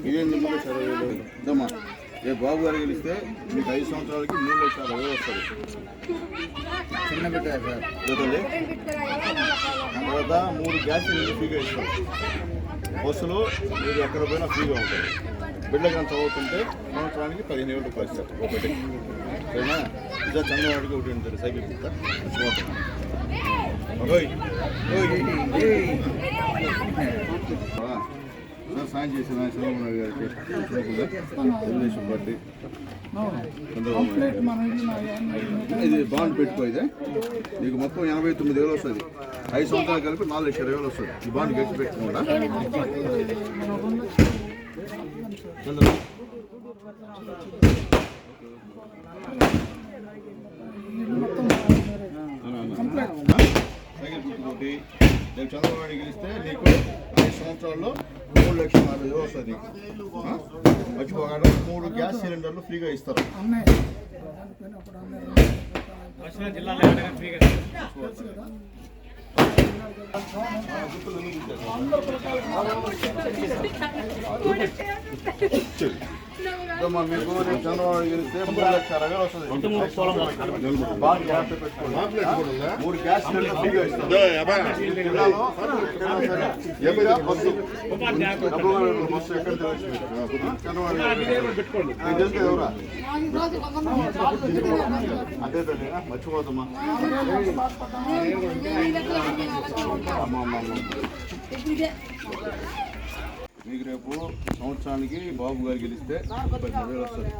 ఇదేంటమ్మా రేపు బాబు గారు గెలిస్తే మీకు 5 సంవత్సరాలకి 3,60,000 వస్తుంది. చిన్న పెట్టారు సార్. తర్వాత 3 గ్యాస్ సిలిండర్ ఫ్రీగా ఇస్తాం. బస్సులో మీరు ఎక్కడ పోయినా ఫ్రీగా ఉంటుంది. బిడ్డ కానీ చదువుతుంటే సంవత్సరానికి 15,000 రూపాయలు ఇస్తారు ఒకటి. సరేనా? ఇదే చంద్రబాబుకి ఒకటి ఉంటుంది సైకిల్ ఇస్తా. సాయం చేసిన చంద్రబాబు నాయుడు గారికి తెలుగుదేశం పార్టీ ఇది బాండ్ పెట్టుకో. ఇదే నీకు మొత్తం 89,000 వస్తుంది. 5 సంవత్సరాలు కలిపి 4,20,000 వస్తుంది. ఈ బాండ్ గట్టి పెట్టుకోండా. సైకిల్ గుర్తుకోటి రేపు చంద్రబాబు నాయుడు గెలిస్తే నీకు 5 సంవత్సరాల్లో 3,40,000 వస్తుంది. మర్చిపోకుండా 3 గ్యాస్ సిలిండర్లు ఫ్రీగా ఇస్తారు. మీకు రేపు చంద్రబాబు గెలిస్తే 3,60,000 వస్తుంది. 3 గ్యాస్ సిలిండర్ ఫ్రీగా ఇస్తారు. బస్సు ఎక్కడ తెలిసి ఎవరా అదే తల్లి మర్చిపోతామా. మీకు రేపు సంవత్సరానికి బాబు గారు గెలిస్తే 15,000 వస్తుంది.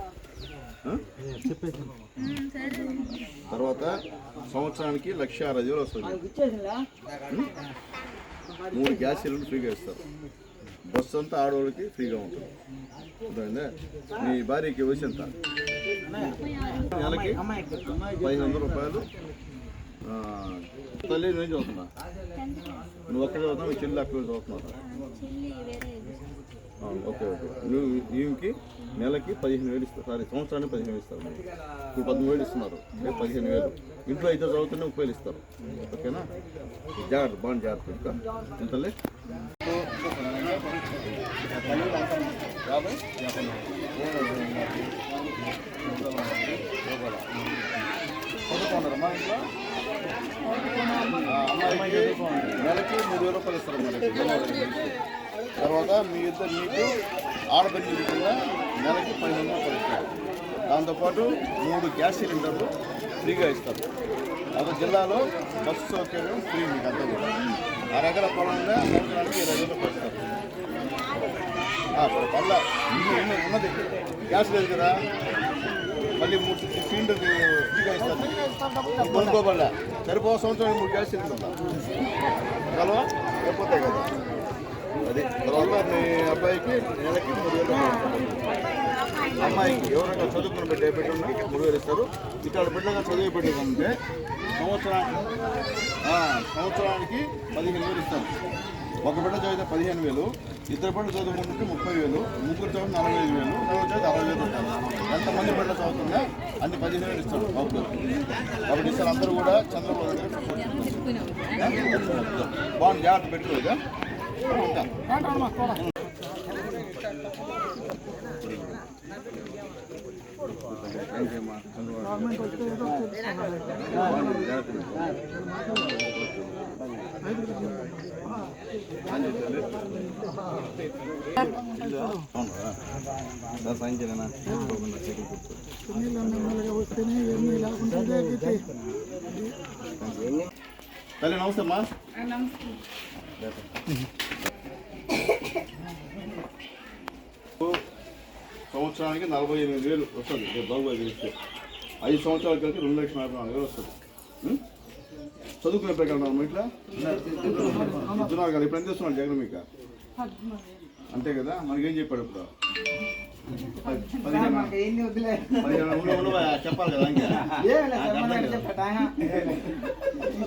తర్వాత సంవత్సరానికి 1,60,000 వస్తుంది. 3 గ్యాస్ సిలిండర్ ఫ్రీగా ఇస్తారు. బస్సు అంతా ఆడవాళ్ళకి ఫ్రీగా ఉంటుంది. అర్థమైందా? మీ భార్యకి వయసు ఎంత? నెలకి 1,500 రూపాయలు. తల్లి నేను చదువుతున్నా. నువ్వు ఒక్కడే చదువుతావు, మీ చెల్లి అక్కడ చదువుతున్నావు. Okay okay. నువ్వు ఈమెకి నెలకి 15,000 ఇస్తారు. సారీ, సంవత్సరానికి 15,000 ఇస్తారు. ఇప్పుడు 13,000 ఇస్తున్నారు. రేపు 15,000. ఇంట్లో అయితే చదువుతున్నా 30,000 ఇస్తారు. ఓకేనా? జాగ్రత్త, బాగా జాగ్రత్త. ఇంకా ఎంతలే చదువుకున్నారమ్మా ఇంట్లో? నెలకి 3,000 రూపాయలు ఇస్తారు. తర్వాత మీ ఇద్దరు మీకు ఆడబడి కింద నెలకి 15,000 రూపాయలు ఇస్తారు. దాంతోపాటు 3 గ్యాస్ సిలిండర్లు ఫ్రీగా ఇస్తారు. అదే జిల్లాలో బస్సు సౌకర్యం ఫ్రీ మీకు అంతా కూడా. 6 ఎకరాల పొలంగా సంవత్సరానికి 20,000 రూపాయలు ఇస్తారు. పళ్ళ ఉన్నది గ్యాస్ లేదు కదా, మళ్ళీ 3 సిలిండర్ ఫ్రీగా ఇస్తారు. కొనుక్కోబడ్డా సరిపో సంవత్సరానికి 3 గ్యాస్ సిలిండర్ కలవా అయిపోతాయి కదా. అది తర్వాత మీ అబ్బాయికి నెలకి 3,000. అమ్మాయికి ఎవరైనా చదువుకుని పెట్టున్నా 3,000 ఇస్తారు. ఇక్కడ బిడ్డగా చదివి పెట్టుకుంటే సంవత్సరానికి 15,000 ఇస్తారు. ఒక బిడ్డ చదివితే 15,000, 2 బిడ్డలు చదువుకుంటుంటే 30,000, 3 చదివితే 45,000, 4 చదివితే 60,000 ఇస్తారు. ఎంతమంది బిడ్డలు చదువుతున్నా అన్ని 15,000 ఇస్తారు. ఓకే. కాబట్టి ఇస్తారు. అందరూ కూడా చంద్రబాబు దగ్గర బాగుంది. జాగ్రత్త పెట్టుకోలేదా? సాయించలేనా? తల్లి నమస్తే అమ్మా. సంవత్సరానికి 48,000 వస్తుంది. బాగుగా గెలిస్తే 5 సంవత్సరాల కలిపి 2,40,000 వస్తుంది. చదువుకునే ప్రకారం ఇట్లా ఇస్తున్నారు కదా. ఇప్పుడు ఎంత ఇస్తున్నాడు జగన్ మీకు? అంతే కదా, మనకేం చెప్పాడు ఇప్పుడు? చెప్పాలి కదా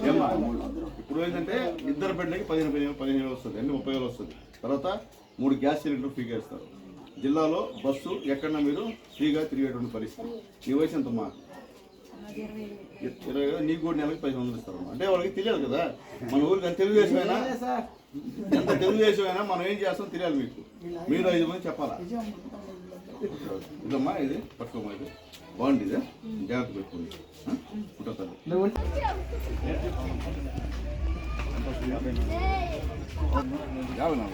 ఏమ్మా, ఇప్పుడు ఏంటంటే ఇద్దరు బిడ్డలకి 15,000 వస్తుంది, అంటే 30,000 వస్తుంది. తర్వాత 3 గ్యాస్ సిలిండర్ ఫ్రీగా ఇస్తారు. జిల్లాలో బస్సు ఎక్కడన్నా మీరు ఫ్రీగా తిరిగేటువంటి పరిస్థితి. నీ వయసు ఎంతమ్మా? 20 కదా, నీకు కూడా నెలకి 500 ఇస్తారమ్మా. అంటే వాళ్ళకి తెలియదు కదా, మన ఊరికి తెలుగుదేశం అయినా ఎంత తెలుగుదేశం అయినా మనం ఏం చేస్తాం తెలియాలి మీకు. మీరు 5 మంది చెప్పాలా? ఇదమ్మా, ఇది పట్టుకోమా, ఇది బాగుంది, ఇదే జాగ్రత్త పెట్టుకోండి. ఉంటుంది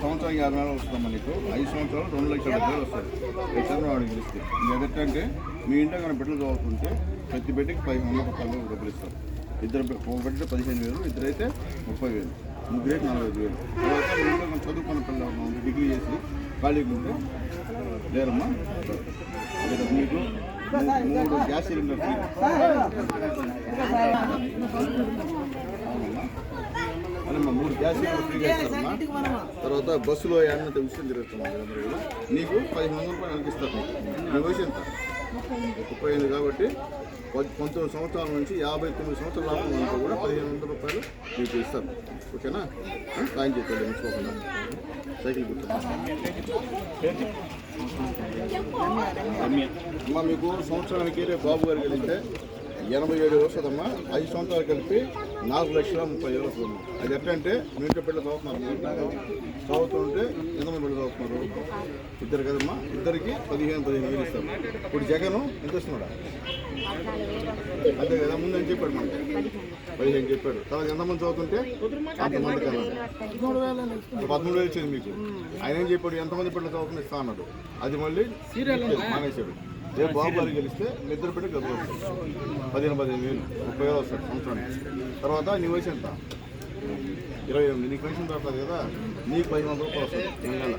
సంవత్సరానికి 60,000 వస్తుందమ్మా నీకు. 5 సంవత్సరాలు 2,70,000 వస్తుంది. చంద్రబాబు గెలిస్తే ఇంకెందుకంటే మీ ఇంట్లో కానీ బిడ్డలు చదువుతుంటే ప్రతి బిడ్డకి 500 రూపాయలు డబ్బులు ఇస్తారు. ఒక బిడ్డ 15,000, ఇద్దరైతే 30,000, ముగ్గురైతే 45,000. తర్వాత మీ ఇంట్లో కొంచెం చదువుకున్న పిల్లలు ఉంది, డిగ్రీ చేసి ఖాళీగా ఉంటే లేరమ్మా. మీకు 3 గ్యాస్ సిలిండర్ ఫ్రీ. అవునమ్మా, 3 గ్యాస్ సిలిండర్ ఫ్రీగా ఇస్తారమ్మా. తర్వాత బస్సులో ఏమన్నా విషయం జరుగుతుంది నీకు 1500 రూపాయలు అనిపిస్తారు. నీ వయసు ఎంత? 35 కాబట్టి 19 సంవత్సరాల నుంచి 59 సంవత్సరాల లోపల వరకు కూడా 1500 రూపాయలు మీకు ఇస్తారు. ఓకేనా? సాయం చెప్పండి మర్చిపోకుండా. సైకిల్ కూర్చోమ్మా. అమ్మా, మీకు సంవత్సరానికి రేపు బాబు గారికి వెళ్తే 87 వస్తుందమ్మా. 5 సంవత్సరాలు కలిపి 4,30,000 వస్తుందమ్మా. అది ఎట్లంటే మీ ఇంట్లో పిల్లలు చదువుతున్నారు, చదువుతుంటే ఎంతమంది పిల్లలు చదువుతున్నారు? ఇద్దరు కదమ్మా, ఇద్దరికి 15,000 ఇస్తారు. ఇప్పుడు జగన్ ఎంత ఇస్తున్నాడా? అంతే కదా, ముందు అని చెప్పాడు మనకి 15 చెప్పాడు. తర్వాత ఎంతమంది చదువుతుంటే అంతమంది కదా 13,000 ఇచ్చింది మీకు. ఆయన ఏం చెప్పాడు? ఎంతమంది పిల్లలు చదువుతున్నా ఇస్తా అన్నాడు. అది మళ్ళీ మానేశాడు. రేపు బాబు గారికి గెలిస్తే మీ ఇద్దరు బిడ్డ గెలుపు వస్తుంది. 15,000 30,000 వస్తాడు సంవత్సరానికి. తర్వాత నీ వయసు ఎంత? 28. నీకు పెన్షన్ దొరుకుతుంది కదా, నీకు 500 రూపాయలు వస్తుంది నెల.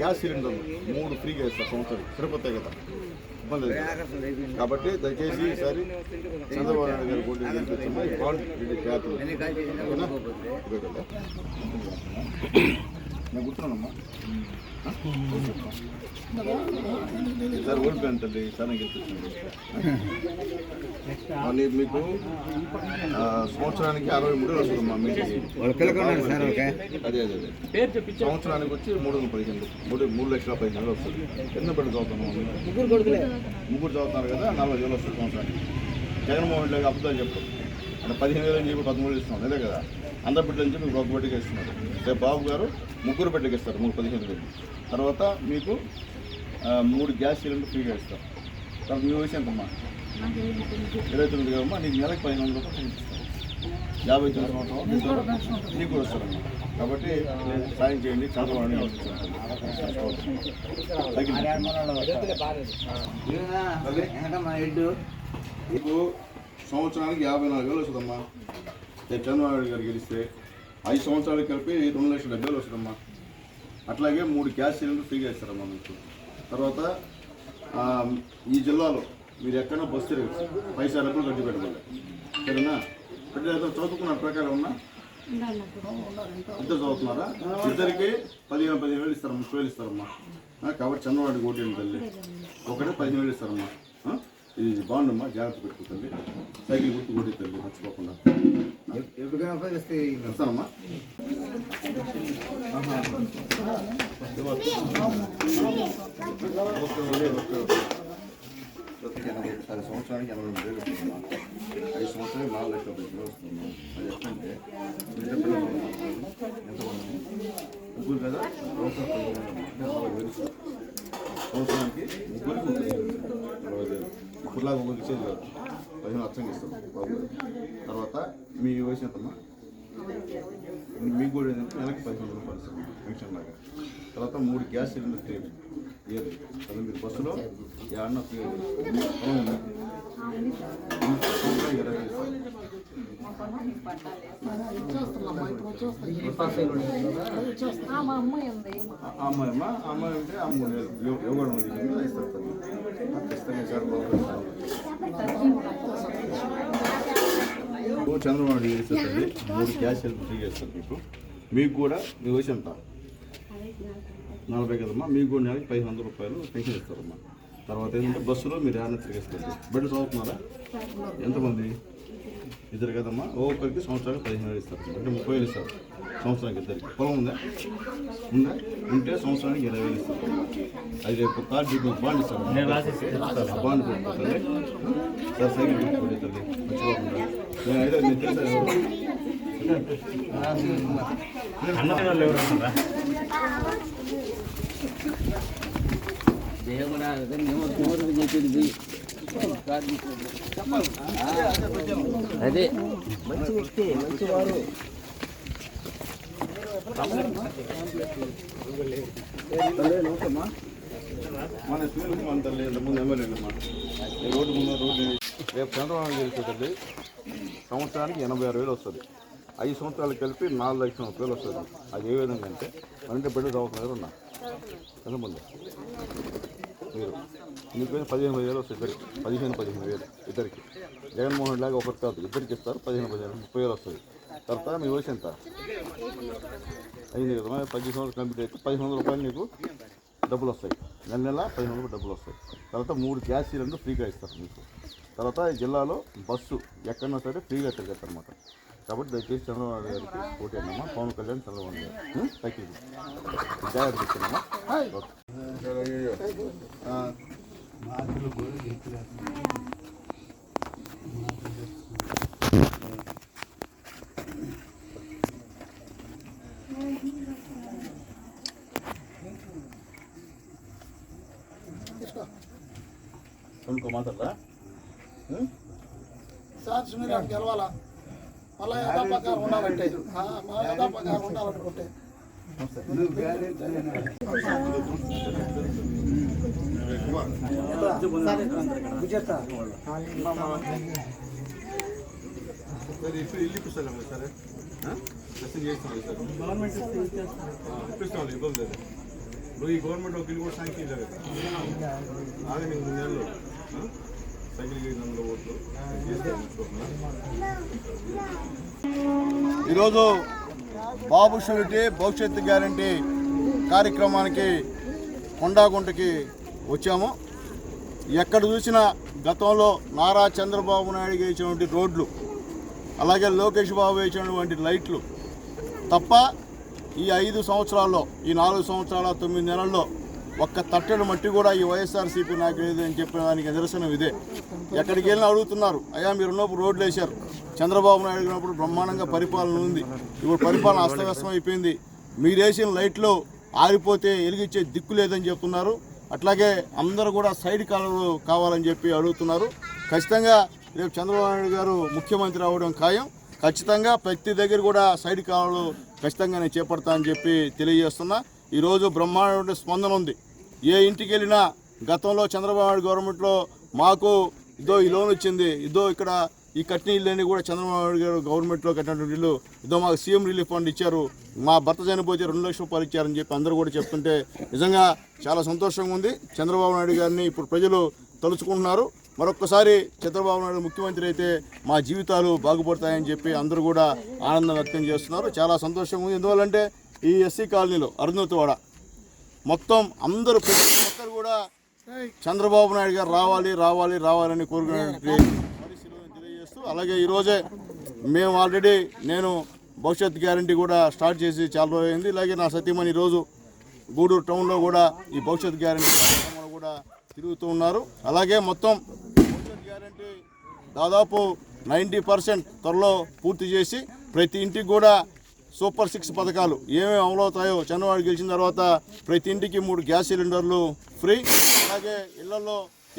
గ్యాస్ సిలిండర్ 3 ఫ్రీగా ఇస్తారు సంవత్సరం. సరిపోతాయి కదా, ఇబ్బంది లేదు. కాబట్టి దయచేసి ఈసారి చంద్రబాబు నాయుడు గారు పోటీ జాతీయ నేను గుర్తున్నానమ్మా. ఈసారి ఓడిపోయాను తల్లి, ఈసారి గెలిపించండి. మీకు సంవత్సరానికి 63 వస్తుందమ్మా. మీకు అదే సంవత్సరానికి వచ్చి 315 3,15,000 వస్తుంది. ఎన్న బిడ్డ చదువుతున్నాం? ముగ్గురు చదువుతున్నారు కదా, 40,000 వస్తుంది సంవత్సరానికి. జగన్మోహన్ రెడ్డి అబద్ధాలు చెప్పారు అంటే 15,000 అని చెప్పి 13,000 ఇస్తున్నాం. అదే కదా, అందరి బిడ్డలు అని చెప్పి మీకు ఒక బిడ్డకి ఇస్తున్నారు. రేపు బాబు గారు ముగ్గురు బిడ్డకి ఇస్తారు 15,000. తర్వాత మీకు 3 గ్యాస్ సిలిండర్ ఫ్రీగా ఇస్తారు. తర్వాత మీ వయసు ఎంతమ్మా? 29 కదమ్మా. నీకు నెలకు 1500 రూపాయలు ఇస్తారు. 59 సంవత్సరాలు నీకు కూడా వస్తారమ్మా. కాబట్టి సాయం చేయండి. చంద్రబాబు మీకు సంవత్సరానికి 54,000 వస్తుందమ్మా. చంద్రబాబు గారు గెలిస్తే 5 సంవత్సరాలకు కలిపి 2,70,000 వస్తుందమ్మా. అట్లాగే 3 గ్యాస్ సిలిండర్ ఫ్రీగా ఇస్తారమ్మా మీకు. తర్వాత ఈ జిల్లాలో మీరు ఎక్కడో బస్సు తిరగచ్చు, పైసా డబ్బులు ఖర్చు పెట్టాలి. సరేనా? అంటే చదువుకున్న ప్రకారం ఉన్నా ఇద్దరు చదువుతున్నారా? ఇద్దరికి 15,000 ఇస్తారమ్మా, 30,000 ఇస్తారమ్మా. కాబట్టి చంద్రబాబు ఓటు తల్లి ఒకటే 15,000 ఇస్తారమ్మా. ఇది బాగుందమ్మా, జాగ్రత్త పెట్టుకుంటుంది. సైకిల్ గుర్తు కొట్టి తల్లి మర్చిపోకుండా. వస్తానమ్మా. సంవత్సరానికి 82,000 వస్తుందమ్మా. 5 సంవత్సరానికి 4,70,000 వస్తుందమ్మా. అది ఎట్లంటే ఎంతమంది ముగ్గురు కదా, సంవత్సరానికి ముగ్గురికి 40,000. ఇప్పుడులాగా ఒకరికి ఇచ్చేది కాదు, 15 లక్షలు ఇస్తాం బాబు. తర్వాత మీ వయసు ఎంతమ్మా? మీకు కూడా ఏంటంటే నెలకి 1500 రూపాయలు ఇస్తాం పెన్షన్ లాగా. తర్వాత 3 గ్యాస్ సిలిండర్ ఫ్రీ ఏది కదా, మీరు బస్సులో ఏమన్నా ఫ్రీ అమ్మాయి ఉంటే 3,000 ఎవరు ఇస్తారు. ఖచ్చితంగా చంద్రబాబు చేస్తుంది. 3 గ్యాస్ సిలిండర్ ఫ్రీగా ఇస్తారు మీకు. మీకు కూడా మీ వయసు ఎంత? 40 కదమ్మా. మీకు కూడా నెలకి 1500 రూపాయలు పెన్షన్ ఇస్తారమ్మా. తర్వాత ఏంటంటే బస్సులో మీరు ఏమైనా తిరిగిస్తారు. బెడ్ చదువుతున్నారా? ఎంతమంది? 2 కదమ్మా. ఒక్కొక్కరికి సంవత్సరానికి 15,000 ఇస్తారు. అంటే 30,000 ఇస్తారు సంవత్సరానికి ఇద్దరికి. పొలం ఉందా? ఉంటే సంవత్సరానికి 20,000 ఇస్తారు. అది రేపు కార్డు బాండ్ ఇస్తారు. బాండ్ పెట్టుకుంటుంది సార్. సైకిల్ పెట్టుకోండి తల్లి మర్చిపోకుండా. నేను అయితే నేను తెలుసా అదే మంచి వ్యక్తి, మంచివారు. మన స్కూల్కి మన తల్లి ముందు ఎమ్మెల్యేలమ్మా. రోడ్డు ముందు రోడ్డు రేపు చంద్రబాబు గెలిచేటండి. సంవత్సరానికి 86,000 వస్తుంది. 5 సంవత్సరాలు కలిపి 4,00,000 వస్తుంది. అది ఏ విధంగా అంటే అంటే బిడ్డ చదువుతున్నారు ఉన్నా ఎంతమంది మీరు? మీకు 15,000 వస్తుంది ఇద్దరికి. 15,000 ఇద్దరికి. జగన్మోహన్ లాగా ఒకటి కాదు, ఇద్దరికి ఇస్తారు. 15,000 30,000 వస్తుంది. తర్వాత మీ వయసు ఎంత అయింది కదా? 10 సంవత్సరాలు కంప్లీట్ అయితే 1,500 రూపాయలు నీకు డబ్బులు వస్తాయి. నెల 1,500 రూపాయలు డబ్బులు వస్తాయి. తర్వాత 3 గ్యాస్ సిలిండర్లు ఫ్రీగా ఇస్తారు మీకు. తర్వాత ఈ జిల్లాలో బస్సు ఎక్కడన్నా సరే ఫ్రీగా తిరగచ్చు అనమాట. కాబట్టి దయచేసి చంద్రబాబు గారికి పోటీ అన్నమ్మా. పవన్ కళ్యాణ్ చంద్రబాబు గారు సైకిల్ జాగ్రత్త ఇచ్చానమ్మా. ఇంకో మాట్లాడరా సార్? సునీల్ గెలవాలా? మళ్ళీ యథాపకారం ఉండాలంటే యథాపకారం ఉండాలనుకుంటే ఇల్లు ఇప్పిస్తాం సరే. చేస్తాం ఇప్పిస్తాం, ఇబ్బంది లేదు. నువ్వు ఈ గవర్నమెంట్ ఒక ఇల్లు కూడా శాంక్షన్ ఇవ్వలేదు కదా. ఆగే మీకు 3 నెలలు సైకిల్ ఓట్లు. ఈరోజు బాబు షూరిటీ భవిష్యత్తు గ్యారంటీ కార్యక్రమానికి కొండాగుంటకి వచ్చాము. ఎక్కడ చూసినా గతంలో నారా చంద్రబాబు నాయుడు వేసినటువంటి రోడ్లు, అలాగే లోకేష్ బాబు వేసినటువంటి లైట్లు తప్ప ఈ 5 సంవత్సరాల్లో, ఈ 4 సంవత్సరాల 9 నెలల్లో ఒక్క తట్టెడు మట్టి కూడా ఈ వైఎస్ఆర్సీపీ నాకు లేదని చెప్పిన దానికి నిదర్శనం ఇదే. ఎక్కడికి వెళ్ళినా అడుగుతున్నారు, అయ్యా మీరు ఉన్నప్పుడు రోడ్లు వేశారు, చంద్రబాబు నాయుడు ఉన్నప్పుడు బ్రహ్మాండంగా పరిపాలన ఉంది, ఇప్పుడు పరిపాలన అస్తవ్యస్తం అయిపోయింది, మీరు వేసిన లైట్లు ఆరిపోతే వెలిగించే దిక్కు లేదని చెప్తున్నారు. అట్లాగే అందరూ కూడా సైడ్ కాలువలు కావాలని చెప్పి అడుగుతున్నారు. ఖచ్చితంగా రేపు చంద్రబాబు నాయుడు గారు ముఖ్యమంత్రి అవ్వడం ఖాయం. ఖచ్చితంగా ప్రతి దగ్గర కూడా సైడ్ కాలువలు ఖచ్చితంగా నేను చేపడతా అని చెప్పి తెలియజేస్తున్నా. ఈరోజు బ్రహ్మాండ స్పందన ఉంది. ఏ ఇంటికి వెళ్ళినా గతంలో చంద్రబాబు నాయుడు గవర్నమెంట్లో మాకు ఇదో ఈ లోన్ వచ్చింది, ఇదో ఇక్కడ ఈ కట్టిన ఇల్లు కూడా చంద్రబాబు నాయుడు గారు గవర్నమెంట్లో కట్టినటువంటి ఇల్లు, ఇదో మాకు సీఎం రిలీఫ్ ఫండ్ ఇచ్చారు, మా భర్త చనిపోతే 2 లక్షల రూపాయలు ఇచ్చారని చెప్పి అందరూ కూడా చెప్తుంటే నిజంగా చాలా సంతోషంగా ఉంది. చంద్రబాబు నాయుడు గారిని ఇప్పుడు ప్రజలు తలుచుకుంటున్నారు. మరొక్కసారి చంద్రబాబు నాయుడు ముఖ్యమంత్రి అయితే మా జీవితాలు బాగుపడతాయని చెప్పి అందరూ కూడా ఆనందం వ్యక్తం చేస్తున్నారు. చాలా సంతోషంగా ఉంది. ఎందువల్లంటే ఈ ఎస్సీ కాలనీలో అరుంధతివాడ మొత్తం అందరూ ప్రతి ఒక్కరు కూడా చంద్రబాబు నాయుడు గారు రావాలని కోరుకునేటువంటి పరిస్థితులను తెలియజేస్తూ, అలాగే ఈరోజే మేము ఆల్రెడీ నేను భవిష్యత్ గ్యారంటీ కూడా స్టార్ట్ చేసి చాలా రోజులైంది. అలాగే నా సతీమణి ఈరోజు గూడూరు టౌన్లో కూడా ఈ భవిష్యత్ గ్యారంటీ కార్యక్రమాలు కూడా తిరుగుతూ ఉన్నారు. అలాగే మొత్తం భవిష్యత్ గ్యారంటీ దాదాపు 90% త్వరలో పూర్తి చేసి ప్రతి ఇంటికి కూడా సూపర్ 6 పథకాలు ఏమేమి అమలవుతాయో చంద్రబాబు గెలిచిన తర్వాత ప్రతి ఇంటికి 3 గ్యాస్ సిలిండర్లు ఫ్రీ. అలాగే ఇళ్లలో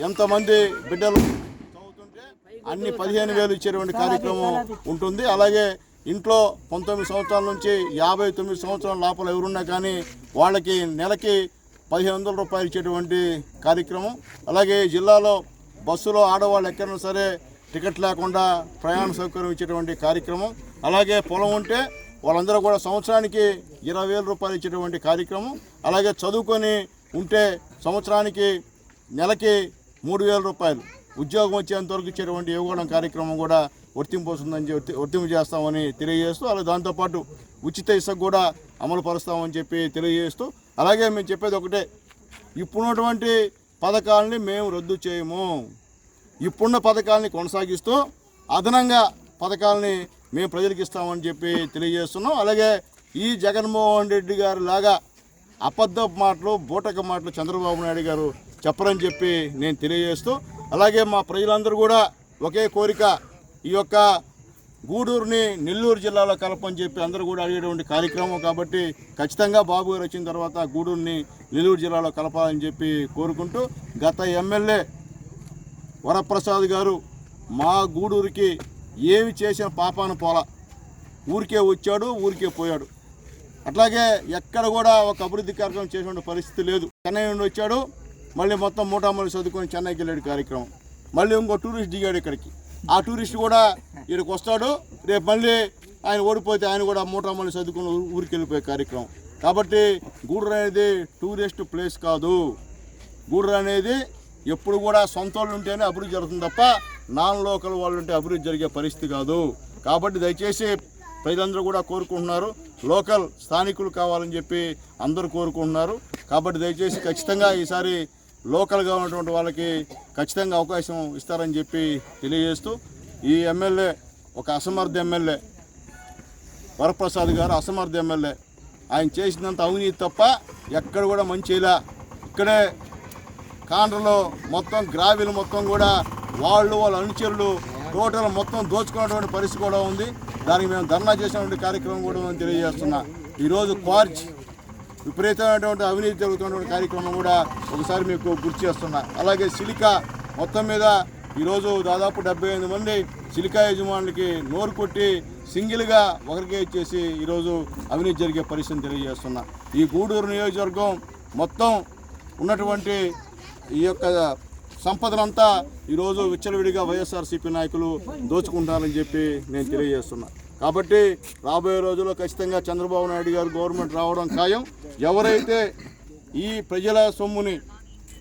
ఎంతమంది బిడ్డలు చదువుతుంటే అన్ని 15,000 ఇచ్చేటువంటి కార్యక్రమం ఉంటుంది. అలాగే ఇంట్లో 19 సంవత్సరాల నుంచి 59 సంవత్సరాల లోపల ఎవరున్నా కానీ వాళ్ళకి నెలకి 1,500 రూపాయలు ఇచ్చేటువంటి కార్యక్రమం. అలాగే జిల్లాలో బస్సులో ఆడవాళ్ళు ఎక్కడైనా సరే టికెట్ లేకుండా ప్రయాణ సౌకర్యం ఇచ్చేటువంటి కార్యక్రమం. అలాగే పొలం ఉంటే వాళ్ళందరూ కూడా సంవత్సరానికి 20,000 రూపాయలు ఇచ్చేటువంటి కార్యక్రమం. అలాగే చదువుకొని ఉంటే సంవత్సరానికి నెలకి 3,000 రూపాయలు ఉద్యోగం వచ్చేంతవరకు ఇచ్చేటువంటి ఇవ్వడం కార్యక్రమం కూడా వర్తింపు చేస్తామని తెలియజేస్తూ, అలాగే దాంతోపాటు ఉచిత ఇసుక కూడా అమలు పరుస్తామని చెప్పి తెలియజేస్తూ, అలాగే మేము చెప్పేది ఒకటే, ఇప్పుడున్నటువంటి పథకాలని మేము రద్దు చేయము. ఇప్పుడున్న పథకాలని కొనసాగిస్తూ అదనంగా పథకాలని మేము ప్రజలకు ఇస్తామని చెప్పి తెలియజేస్తున్నాం. అలాగే ఈ జగన్మోహన్ రెడ్డి గారి లాగా అబద్ధపు మాటలు, బూటక మాటలు చంద్రబాబు నాయుడు గారు చెప్పరని చెప్పి నేను తెలియజేస్తూ, అలాగే మా ప్రజలందరూ కూడా ఒకే కోరిక, ఈ యొక్క గూడూరుని నెల్లూరు జిల్లాలో కలపని చెప్పి అందరూ కూడా అడిగేటువంటి కార్యక్రమం కాబట్టి ఖచ్చితంగా బాబు గారు వచ్చిన తర్వాత గూడూరుని నెల్లూరు జిల్లాలో కలపాలని చెప్పి కోరుకుంటూ, గత ఎమ్మెల్యే వరప్రసాద్ గారు మా గూడూరుకి ఏమి చేసిన పాపాన పోలా, ఊరికే వచ్చాడు, ఊరికే పోయాడు. అట్లాగే ఎక్కడ కూడా ఒక అభివృద్ధి కార్యక్రమం చేసిన పరిస్థితి లేదు. చెన్నై నుండి వచ్చాడు, మళ్ళీ మొత్తం మూటామల్లి చదువుకొని చెన్నైకి వెళ్ళాడు కార్యక్రమం, మళ్ళీ ఇంకో టూరిస్ట్ దిగాడు ఇక్కడికి. ఆ టూరిస్ట్ కూడా ఇక్కడికి వస్తాడు, రేపు మళ్ళీ ఆయన ఓడిపోతే ఆయన కూడా మూటామల్లి చదువుకొని ఊరికి వెళ్ళిపోయే కార్యక్రమం. కాబట్టి గూడూరు అనేది టూరిస్ట్ ప్లేస్ కాదు. గూడూరు అనేది ఎప్పుడు కూడా సొంత వాళ్ళు ఉంటేనే అభివృద్ధి జరుగుతుంది తప్ప నాన్ లోకల్ వాళ్ళు ఉంటే అభివృద్ధి జరిగే పరిస్థితి కాదు. కాబట్టి దయచేసి ప్రజలందరూ కూడా కోరుకుంటున్నారు, లోకల్ స్థానికులు కావాలని చెప్పి అందరూ కోరుకుంటున్నారు. కాబట్టి దయచేసి ఖచ్చితంగా ఈసారి లోకల్గా ఉన్నటువంటి వాళ్ళకి ఖచ్చితంగా అవకాశం ఇస్తారని చెప్పి తెలియజేస్తూ, ఈ ఎమ్మెల్యే ఒక అసమర్థ ఎమ్మెల్యే, వరప్రసాద్ గారు అసమర్థ ఎమ్మెల్యే. ఆయన చేసినంత అవినీతి తప్ప ఎక్కడ కూడా మంచిలా. ఇక్కడే కాండ్రలో మొత్తం గ్రావెల్ మొత్తం కూడా వాళ్ళ అనుచరులు టోటల్ మొత్తం దోచుకున్నటువంటి పరిస్థితి కూడా ఉంది. దానికి మేము ధర్నా చేసినటువంటి కార్యక్రమం కూడా మేము తెలియజేస్తున్నా. ఈరోజు క్వార్జ్ విపరీతమైనటువంటి అవినీతి జరుగుతున్నటువంటి కార్యక్రమం కూడా ఒకసారి మీకు గుర్తు చేస్తున్నా. అలాగే సిలికా మొత్తం మీద ఈరోజు దాదాపు 78 మంది సిలికా యజమానులకి నోరు కొట్టి సింగిల్గా ఒకరికే ఇచ్చేసి ఈరోజు అవినీతి జరిగే పరిస్థితిని తెలియజేస్తున్నా. ఈ గూడూరు నియోజకవర్గం మొత్తం ఉన్నటువంటి ఈ యొక్క సంపదనంతా ఈరోజు విచ్చలవిడిగా వైఎస్ఆర్సీపీ నాయకులు దోచుకుంటారని చెప్పి నేను తెలియజేస్తున్నా. కాబట్టి రాబోయే రోజుల్లో ఖచ్చితంగా చంద్రబాబు నాయుడు గారు గవర్నమెంట్ రావడం ఖాయం. ఎవరైతే ఈ ప్రజల సొమ్ముని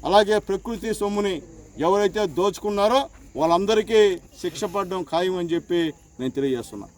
అలాగే ప్రకృతి సొమ్ముని ఎవరైతే దోచుకున్నారో వాళ్ళందరికీ శిక్ష పడడం ఖాయం అని చెప్పి నేను తెలియజేస్తున్నా.